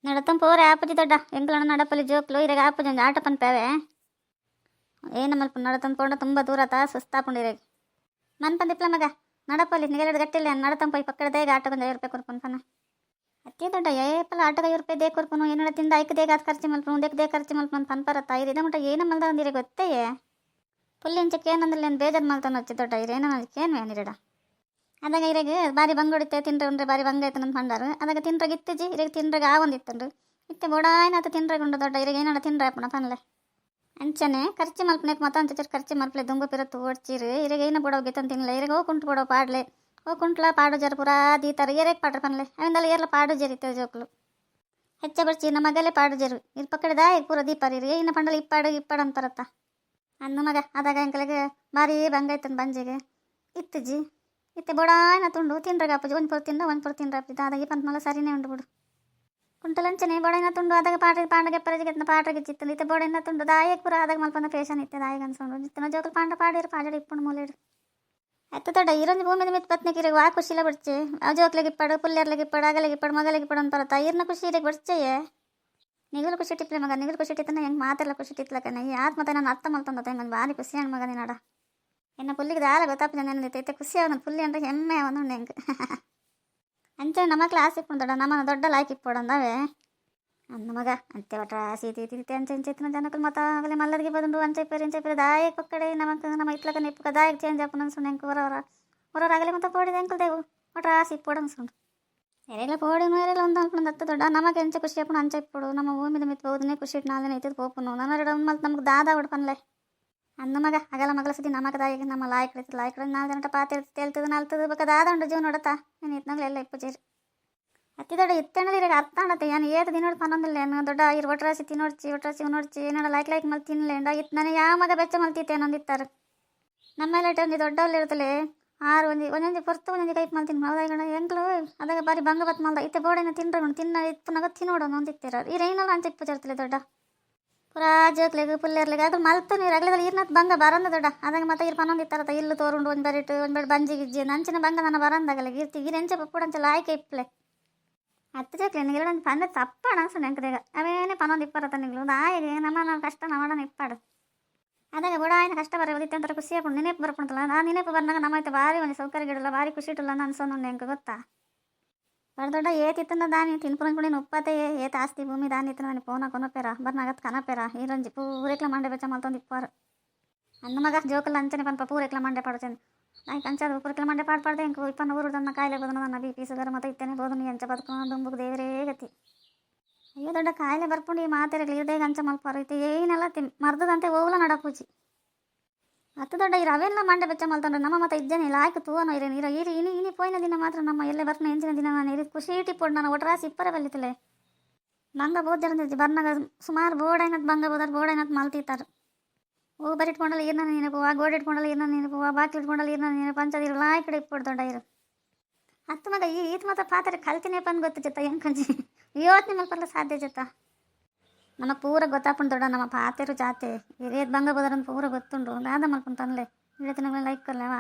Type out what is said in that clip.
నడతం పోరే ఆపది దొడ్డ ఎంకులను నడపలి జోకులు ಇರಾಗ ಆಪದಿ ಒಂದು ಆಟ ಪನ್ಪೇವೆ ಏನಮ್ಮಲ್ಪ ನಡತಂ ಪೋಂಡ ತುಂಬ ದೂರತ ಸುಸ್ತಾಪುಂಡಿರಾಗ ಮನ್ ಪಂದಿಪ್ಲ ಮಗ ನಡಪಲ್ಲಿ ನಿಗಲಡ್ ಗಟ್ಟಿಲ್ಲ ನಡತಂ ಪೋಯಿ ಪಕ್ಕದ ದೇಗ ಆಟ ಒಂದು 5 ರೂಪಾಯಿ ಕೊರ್ಪನ್ ಪನ ಅತ್ತಿ ದೊಡ್ಡ ಏಪಲ್ಲ ಆಟಗ 5 ರೂಪಾಯಿ ದೇ ಕೊರ್ಪನು ಏನಡ ತಿಂದ ಐಕ ದೇಗ ಅದು ಖರ್ಚು ಮಲ್ಪನು ದೇಗ ದೇ ಖರ್ಚು ಮಲ್ಪನು ಪನ್ಪರತ್ತ ಇರಿದ ಮಟ ಏನಮ್ಮಲ್ದ ಅಂದಿರ ಗೊತ್ತೇಯೇ ಪುಲ್ಲಿ ಇಂಚಕ್ಕೆ ಏನಂದ್ರೆ ಏನು ಬೇಜಾರು ಮಲ್ತಾನ ಹಚ್ಚಿ ದೊಡ್ಡ ಇರೇನ ಏನು ಏನಿರಡ ಅದಾಗ ಇರಾಗ ಬಾರಿ ಬಂಗೊಡಿತ್ತೆ ತಿನ್ರೆ ಉಂಡ್ರೆ ಬಾರಿ ಬಂಗ ಆಯ್ತು ನನ್ನ ಪಂಡಾರು ಅದಾಗ ತಿನ್ರಾಗ ಇತ್ತಜಿ ಇರಾಗ ತಿನ್ರಾಗ ಆ ಒಂದಿತ್ತಂಡ್ರು ಇತ್ತೆ ಬೋಡಾಯ್ನಾತ ತಿನ್ರಾಗುಂಡು ದೊಡ್ಡ ಇರಾಗ ಏನಾಡ ತಿನ್ರಾಪಣ ಪನ್ಲೆ ಅಂಚನೆ ಖರ್ಚು ಮಲ್ಪನೆಕ್ ಮತ ಅಂಚರ್ ಖರ್ಚು ಮಲ್ಪಲೆ ದುಂಗು ಪಿರತ್ತು ಓಡ್ಚಿರು ಇರಾಗ ಏನು ಬೋಡೋ ಗೆತ್ತಂತ ತಿನ್ನಲ್ಲ ಇರಾಗ ಹೋಗಿ ಕುಂಟು ಬೋಡೋ ಪಾಡ್ಲೆ ಹೋಗಿ ಕುಂಟ್ಲ ಪಾಡು ಜರ ಪುರಾ ದೀತಾರ ಏರೇಕ್ ಪಾಡ್ರ ಪನ್ಲೆ ಅವಿಂದಲ್ಲ ಏರ್ಲ ಪಾಡು ಜರಿತ್ತೆ ಜೋಕ್ಲು ಹೆಚ್ಚ ಬರ್ಚಿ ನಮ್ಮ ಮಗಲೇ ಪಾಡು ಜರು ಇರ್ ಪಕ್ಕಡೆ ದಾಯಿ ಪೂರ ದೀಪಾರಿ ಇರಾಗ ಇನ್ನ ಪಂಡಲ ಇಪ್ಪಾಡು ಅಂತಾರತ್ತ ಅನ್ನ ಮಗ ಅದಾಗ ಅಂಕಲಿಗೆ ಬಾರಿ ಬಂಗಾಯ್ತಂದು ಬಂಜಿಗೆ ಇತ್ತಜಿ ಇತ್ತೆ ಬೋಡಾಯ್ನ ತುಂಡು ತಿನ್ರಾಗ ಅಪ್ಪಜಿ ಒಂದು ಪುರ ತಿಂದ ಒಂದು ಪುರ ತಿನ್ರಾಪಿದ್ದ ಅದಾಗ ಈ ಪಂತ ಮಲ್ಲ ಸರಿನೇ ಉಂಡು ಬಿಡು ಕುಂಟಲಂಚನೆ ಬೋಡೈನ ತುಂಡು ಅದಾಗ ಪಾಂಡಗೆ ಪರಜಿಗೆ ಪಾಟ್ರಿಗೆ ಚಿತ್ತಂದು ಇತ್ತೆ ಬೋಡೈನ ತುಂಡು ದಾಯಕ್ಕೆ ಪುರ ಅದಾಗ ಮಲ್ಪಂದ ಫೇಷನ್ ಇತ್ತೆ ದಾಯಿಗೆ ಅನ್ಸ್ಕೊಂಡು ಇತ್ತನ ಜೋಕಲ್ ಪಾಂಡ ಪಾಡಿರು ಪಾಜಡಿ ಇಪ್ಪುಂಡು ಮೂಲೇಡು ಎತ್ತ ದೊಡ್ಡ ಇರೊಂದು ಭೂಮಿ ಮಿತ್ ಪತ್ನಿಕಿರಿಗೆ ವಾ ಖುಷಿಲ ಬಿಡ್ಚೆ ಆ ಜೋಕ್ಲಿಗೆ ಇಪ್ಪಾಡು ಪುಲ್ಯರ್ಲಿಗೆ ಇಪ್ಪಾಡು ಅಗಲಿಗೆ ಇಪ್ಪಾಡು ಮಗಲಿಗೆ ಇಪ್ಪಾಡು ಅಂತಾರತ್ತ ಇರ್ನ ಖುಷಿ ಇರಿಗೆ ಬಿಡ್ಚೆಯೇ ನಿಗಲು ಖುಷಿ ಟಿಪ್ಲೆ ಮಗ ನಿಗಲು ಖುಷಿ ಟಿತ್ತನ ಹೆಂಗೆ ಮಾತೆಲ್ಲ ಖುಷಿ ಟಿತ್ಲಕನ ಈ ಆತ್ ಮತ್ತೆ ನಾನು ಅರ್ಥ ಮಲ್ತಂದತ್ತೆ ಹೆಂಗೆ ಭಾರಿ ಖುಷಿ ಹಣ್ಣು ಮಗ ನೀನಾಡ ಎನ್ನ ಪುಲ್ಲಿಗೆ ದಾಲ ಗೊತ್ತಾಪ ನೆನೈತೆ ಖುಷಿ ಅವನ ಪುಲ್ಲಿ ಅಂದ್ರೆ ಹೆಮ್ಮೆ ಅವನು ಹೆಂಗೆ ಅಂಚೆ ನಮ್ಮ ಕ್ಲಾಸ್ ಇಪ್ಪು ದೊಡ್ಡ ನಮ್ಮ ದೊಡ್ಡ ಲಾಯ್ಕ್ ಇಪ್ಪೋಡಂದವೇ ಅನ್ನ ಮಗ ಅಂತೆ ಒಟ್ಟ ಸೀತಿ ತೀತಿ ಅಂಚೆ ಅಂಚೆತ್ತಿನ ಜನಕ್ಕಲು ಮತ ಆಗಲೇ ಮಲ್ಲದಿಗೆ ಬಂದು ಅಂಚೆ ಪೇರಿ ದಾಯಕ್ ಪಕ್ಕಡೆ ನಮ್ಮ ಇಟ್ಲಕ ನಿಪ್ಪಕ ದಾಯಕ್ ಚೇಂಜ್ ಆಪನ ಅನ್ಸುಂಡು ಹೆಂಗೆ ಹೊರವರಾಗಲೇ ಮತ್ತೆ ಪೋಡಿದೆ ಹೆಂಕಲ್ ದೇವು ಒಟ್ಟ ಇಪ್ಪೋಡು ಅನ್ಸುಂಡು ಎರೆಲ್ಲ ಪೋಡಿ ಮೇರೆಲ್ಲ ಒಂದು ಅನ್ಕೊಂಡು ಹತ್ತು ದೊಡ್ಡ ನಮಗೆ ಎಂಚೆ ಖುಷಿ ಆಪಣ ಅಂಚೆ ಇಪ್ಪಡು ನಮ್ಮ ಭೂಮಿದ ಮಿತ್ ಬೋದನೆ ಖುಷಿ ಇಟ್ಟು ನಾಳೆ ಐತಿದ್ ಪೋಪನು ನನ್ನ ಒಂದು ಮಲ್ತು ನಮ್ಗೆ ದಾದ ಹೊಡ್ಪನ್ಲೆ ಅನ್ನ ಮಗ ಆಗಲ್ಲ ಮಗಳ ಸತಿ ನಮಗ ದಾಯಿಗೆ ನಮ್ಮ ಲಾಯ್ಕಡೆ 4 ಗಂಟೆ ಪಾತ್ರೆ ತೇಲ್ತದ ನಾಲ್ತದ ಬೇಕಾದ ಆದಂಡು ಜೀವ ನೋಡತ್ತಾ ಏನು ಇತ್ನಾಗ್ಲೆ ಎಲ್ಲ ಇಪ್ಪಜೇರಿ ಅತ್ತಿ ದೊಡ್ಡ ಇತ್ತೇನಲ್ಲ ಇರಾಗ ಅರ್ಥ ಅನ್ನತ್ತೆ ಏನು ಏದು ದಿನೋಡು ಪನ್ನೊಂದಿಲ್ಲ ಏನು ದೊಡ್ಡ ಇರು ಒಟ್ರಾಸಿ ಒಟ್ರಾಸಿ ನೋಡ್ಚಿ ಏನಾಡ ಲೈಕ್ ಮಲ್ ತಿನ್ನಲೇಂಡ ಇತ್ತು ನನಗೆ ಯಾವ ಮಗ ಬೆಚ್ಚ ಮಲ್ತಿತ್ತೆ ಅನ್ನೊಂದಿತ್ತಾರೆ ನಮ್ಮೆಲ್ಲ ಒಂದು ದೊಡ್ಡವಲ್ಲಿ ಇರ್ತಲೆ ಆರು ಒಂದೊಂದು ಪೊರ್ತು ಒಂದೊಂದು ಕೈಪ್ ಮಲ್ ತಿನ್ನು ಹೌದಾಗಣ ಹೆಂಗ್ಲು ಅದಾಗ ಬಾರಿ ಬಂಗ ಬತ್ ಮಲ್ದ ಇತ್ತೆ ಬೋಡೇನ ತಿನ್ರ ತಿನ್ನ ಇತ್ತು ನಗ ತಿನ್ನೋಡು ಒಂದಿತ್ತೀರ ಈ ರೈನಲ್ಲ ಅಂತ ಇಪ್ಪಜರ್ತಲೆ ದೊಡ್ಡ ಪುರಾ ಜೋಕ್ಲೆಗೆ ಪುಲ್ಲೆರ್ಲೆಗೆ ಅದ್ರ ಮಲ್ತು ನೀರು ಅಗ್ಲದಲ್ಲಿ ಇರ್ನತ್ ಬಂಗ ಬರಂದ ದೊಡ್ಡ ಅದಾಗ ಮತ್ತೆ ಇರ್ ಪನ್ನೊಂದು ಇತ್ತಾರತ್ತ ಇಲ್ಲು ತೋರುಂಡು ಒಂದು ಬೆರಿಟ್ಟು ಒಂದು ಬೆಡ್ ಬಂಜಿ ಗಿಜ್ಜಿ ನಂಚಿನ ಬಂಗ ನನ್ನ ಬರಂದಾಗಲ್ಲ ಇರ್ತಿ ಗಿರೆಂಚೆ ಪಪ್ಪುಡಂಚೆ ಲಾಯ್ಕೆ ಇಪ್ಪಲೆ ಹತ್ತು ಜೋಕ್ಲೆ ನಿಗಲ ಪಂದ ತಪ್ಪಣ ಅನ್ಸು ಎಂಕದೇಗ ಅವೇನೇ ಪನ್ನೊಂದು ಇಪ್ಪರತ್ತ ನಿಗ್ಲು ದಾಯಿಗೆ ನಮ್ಮ ಕಷ್ಟ ನಮ್ಮಡನ ಇಪ್ಪಾಡು ಅದಾಗ ಬೋಡಾಯಿನ ಕಷ್ಟ ಬರ ಒದಿತ್ತೆ ಅಂತಾರೆ ಖುಷಿ ಹಾಕೊಂಡು ನೆನಪು ಬರ್ಕೊಂತಲ್ಲ ನಾನು ನೆನಪು ಬಂದಾಗ ನಮ್ಮೈತೆ ಭಾರಿ ಒಂದು ಸೌಕರ್ಯಗಿಡಲ್ಲ ಭಾರಿ ಖುಷಿ ಇಟ್ಟಲ್ಲ ಅನ್ಸೋನು ಹೆಂಗೆ ಗೊತ್ತಾ ದೊಡ್ಡ ಏತಿತ್ತಂದ ದಾನಿ ತಿನ್ಪುರಂಕುಡಿ ಉಪ್ಪತ್ತೆ ಏತ ಆಸ್ತಿ ಭೂಮಿ ದಾನಿ ಇತ್ತು ನಾನು ಪೋನ ಕೊನಪೇರ ಬರ್ನಾಗತ್ ಕನಪೇರ ಈರಂಜಿ ಪೂರೆಕ್ಲ ಮಂಡೆ ಬೆಚ್ಚ ಮಲ್ತೊಂದು ಇಪ್ಪಾರು ಅನ್ನ ಮಗ ಜೋಕಲ್ಲ ಅಂಚನೆ ಪನ್ಪ ಪೂರೆಕ್ಲ ಮಂಡೆ ಪಾಡ್ಚೇನೆ ನಾಯಿ ಕಂಚದ ಪೂರೆಕ್ಲ ಮಂಡೆ ಪಾಡ್ದೆ ಹೆಂಗೆ ಇಪ್ಪನ್ನ ಊರು ನನ್ನ ಕಾಯಿಲೆ ಬೋದನ ನನ್ನ ಬಿ ಪಿ ಸುಗರ್ ಮತ್ತೆ ಇತ್ತೇನೆ ಬೋದನು ಎಂಚ ಬದುಕೊಂಡು ದುಂಬುಗೆ ದೇವರೇ ಗತಿ ಅಯ್ಯೋ ದೊಡ್ಡ ಕಾಯಿಲೆ ಬರ್ಕೊಂಡು ಈ ಮಾತೆರೆಗ್ಲಿ ಇರ್ದೇಗ ಅಂಚ ಮಲ್ಪಾರು ಐತೆ ಏನೆಲ್ಲ ಮರ್ದದಂತೆ ಹೋಗ್ಲ ನಡಪೂಜಿ ಹತ್ತು ದೊಡ್ಡ ಇರು ಅವೆಲ್ಲ ಮಂಡೆ ಬೆಚ್ಚ ಮಲ್ತಂಡ್ರೆ ನಮ್ಮ ಮತ್ತೆ ಇದ್ದೇನೆ ಲಾಯ್ಕು ತೂವನೋ ಇರೇನು ಇರೋ ಇನಿ ಪೋಯಿನ ದಿನ ಮಾತ್ರ ನಮ್ಮ ಎಲ್ಲೇ ಬರ್ನ ಎಂಚಿನ ದಿನ ನಾನು ಇರಿ ಖುಷಿ ಇಟ್ಟಿಪ್ಪೊಡು ನಾನು ಒಟ್ರಾಸಿ ಇಪ್ಪರ ಬಲ್ಲಿತಲೆ ಬಂಗ ಬೋದಿರಂದಿರ್ತಿ ಬರ್ನಾಗ ಸುಮಾರು ಬೋಡೈನತ್ ಬಂಗ ಬೋದಾರ ಬೋಡೈನತ್ ಮಲ್ತಿತ್ತಾರೆ ಓ ಬರಿ ಇಟ್ಕೊಂಡಲ್ಲ ಇರ್ನ ನೆನಪು ಆ ಗೋಡೆ ಇಟ್ಕೊಂಡಲ್ಲ ಇರ್ನ ನೆನಪು ಆ ಬಾಕಿ ಇಟ್ಕೊಂಡಲ್ಲ ಇರ್ನ ನೆನಪು ಅಂಚದಿರು ಲಾಯ್ ಕಡೆ ಇಪ್ಪೊಡು ದೊಡ್ಡ ಇರು ಹತ್ತು ಮಗ ಈತ ಮಾತ್ರ ಪಾತ್ರೆ ಕಲ್ತಿನೇ ಪಂದು ಗೊತ್ತು ಜೊತ್ತ ಹೆಂಗೆ ಕಂಜಿ ಯೋಚನೆ ಮಲ್ಪಲ್ಲ ಸಾಧ್ಯ ಜೊತ್ತ ನಮ್ಮ ಪೂರ ಗೊತ್ತಾಪುಂಡು ದೊಡ್ಡ ನಮ್ಮ ಪಾತೆರು ಜಾತೆ ಹಿರಿಯದು ಬಂಗ ಬೋದಾರಂತ ಪೂರ ಗೊತ್ತುಂಡು ದಾದ ಮಲ್ಪುಂಡು ತಂದ್ಲೆ ಇಡತಿನಗಳ ಲೈಕ್ ಅಲ್ಲವಾ